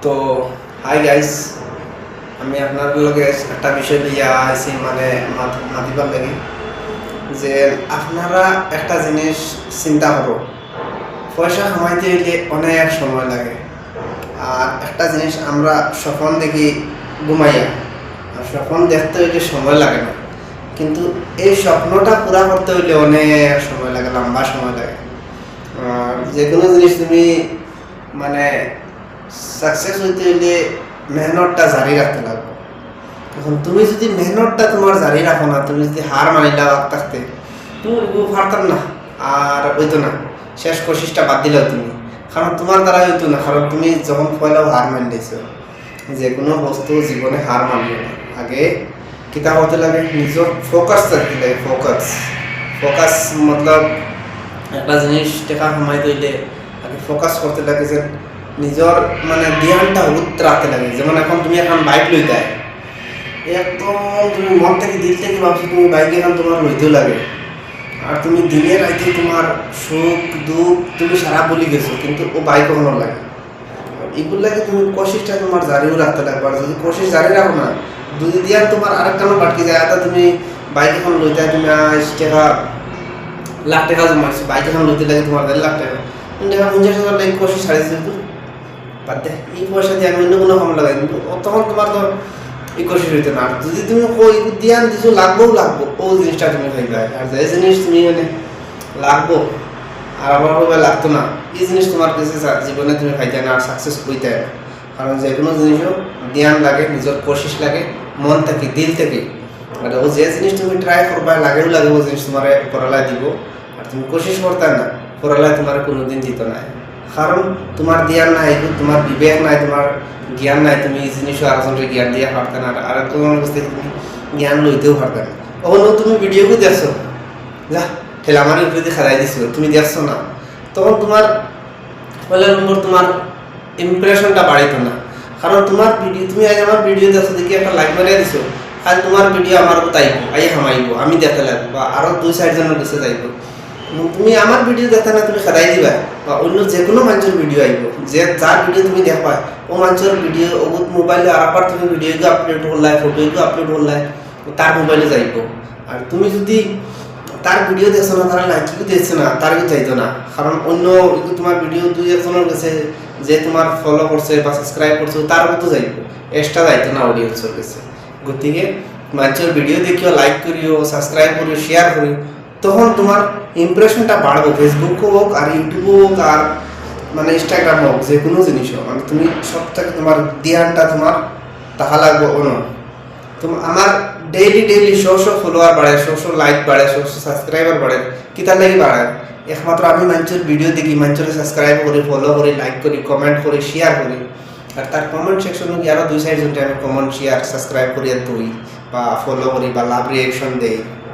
তো hi guys, আমি আপনার লগে একটা বিষয় নিয়ে আইছি, মানে মাতিবার লাগি যে আপনারা একটা জিনিস চিন্তা করো, পয়সা কামাইতে হইলে অনেক সময় লাগে। আর একটা জিনিস আমরা স্বপ্ন দেখি ঘুমাইয়া, আর স্বপ্ন দেখতে হইলে সময় লাগে না, কিন্তু এই স্বপ্নটা পুরা করতে হইলে অনেক সময় লাগে, লম্বা সময় লাগে। আর যে কোনো জিনিস তুমি মানে সাকসেস হইতে হইলে মেহনতটা জারি রাখতে লাগবে। এখন তুমি যদি মেহনতটা তোমার জারি রাখো না, তুমি যদি হার মানিলা থাকতে, তুমি পারতাম না, আর হইতো না, শেষ কোশিসটা বাদ দিলেও তুমি, কারণ তোমার দ্বারা হইতো না, কারণ তুমি যখন পয়লাও হার মানি দিয়েছো। যে কোনো বস্তু জীবনে হার মানবে না, আগে কিতাব হতে লাগে নিজের ফোকাস থাকতে লাগে। ফোকাস মতলব একটা জিনিস টেকা কামাইতে হইলে আগে ফোকাস করতে লাগে, যে নিজের মানে ধ্যানটা রাখতে লাগে। যেমন এখন তুমি এখন বাইক লইতে একদম তুমি মন থেকে দিল থেকে ভাবছো তুমি বাইক এখন তোমার লইতেও লাগে, আর তুমি দিনের রাইতে তোমার সুখ দুঃখ তুমি সারা বলি গেছো, কিন্তু ও বাইক কখনো লাগে। এগুলো লাগে তুমি কোশিসটা তোমার জারিও রাখতে লাগবে। আর যদি কোশিস জারি রাখো না, যদি দিয়া তোমার আরেকটানো বাটকি যায়, তা তুমি বাইক এখন লইতে তুমি টাকা লাখ টাকা জমাইছো, বাইক এখন লইতে লাগে তোমার 1.5 লাখ টাকা, কিন্তু এখন 50,000 টাকা কোশিস ছাড়িয়েছে, কিন্তু বাদ দে, এই পয়সা দিয়ে আমি অন্য কোনো কাম লাগাই, কিন্তু তখন তোমার তো এই কোশিস হইতে না। আর যদি তুমি ওই ধ্যান দিছো লাগবো ও জিনিসটা তুমি খাইবে। আর যে জিনিস তুমি মানে লাগবো আর আমার হবে লাগতো না, এই জিনিস তোমার কাছে জীবনে তুমি খাইতে না, আর সাকসেস হইতে না। কারণ যে কোনো জিনিসও ধ্যান লাগে, নিজের কোশিস লাগে, মন থেকে দিল থেকে। মানে ও যে জিনিস তুমি ট্রাই করবা লাগেও লাগে, ও জিনিস তোমার পড়ালায় দিব। আর তুমি কোশিস করতে না, পড়ালায় তোমার কোনোদিন দিত না, কারণ তোমার ধ্যান নাই, তোমার বিবেক নাই, তোমার জ্ঞান নাই। তুমি এই জিনিসও আরেকজনকে জ্ঞান দিয়ে পারতে না, আর কোনো বস্তু তুমি জ্ঞান লইতেও পারবে না। ওখানে তুমি ভিডিওকে দেখছো, যা ঠেলা আমার উপরে খেলাই দিছিল, তুমি দেখছো না, তখন তোমার পয়লা নম্বর তোমার ইমপ্রেশনটা বাড়িত না। কারণ তোমার ভিডিও, তুমি আজ আমার ভিডিও দেখছো দেখি একটা লাইক মারিয়ে দিছো, আর তোমার ভিডিও আমার তাইব আই হামাইব, আমি দেখতে লাগবো, বা আরও 2-4 জনের কাছে যাইব। তুমি আমার ভিডিও দেখতে না, তুমি খেলাই দিবা, বা অন্য যে কোনো মানুষের ভিডিও আইব, যে যার ভিডিও তুমি দেখবা ও মানুষের ভিডিও ও মোবাইলে আবার তুমি ভিডিওকে আপলোড করলাই, ফটোকে আপলোড করলাই, তার মোবাইলে যাইব। আর তুমি যদি তার ভিডিও দেখছো না, তারা লাইকও দেখছে না, তার চাইতো না, কারণ অন্য তোমার ভিডিও 2-1 কাছে যে তোমার ফলো করছে বা সাবস্ক্রাইব করছে, তার মতো যাইব, এক্সট্রা যাইতো না অডিয়েন্সের কাছে। গতিকে মানুষের ভিডিও দেখিও, লাইক করিও, সাবস্ক্রাইব করিও, শেয়ার করিও, তখন তোমার ইমপ্রেশনটা বাড়বো। ফেসবুক হোক আর ইউটিউব হোক আর মানে ইনস্টাগ্রাম হোক, যে কোনো জিনিস হোক, মানে তুমি সব থেকে তোমার ধ্যানটা তোমার তাহা লাগবো অন্য। তোমার আমার ডেইলি 100 ফলোয়ার বাড়ে, 100 লাইক বাড়ে, 100 সাবস্ক্রাইবার বাড়ে, কিতার লাগি বাড়ায়? একমাত্র আমি মানুষের ভিডিও দেখি, মানুষের সাবস্ক্রাইব করি, ফলো করি, লাইক করি, কমেন্ট করি, শেয়ার করি। আর তার কমেন্ট সেকশনে কি আরও 2-4 জনকে আমি কমেন্ট, শেয়ার, সাবস্ক্রাইব করি আর তুই বা ফলো করি বা লাভ রিয়েকশন দেই।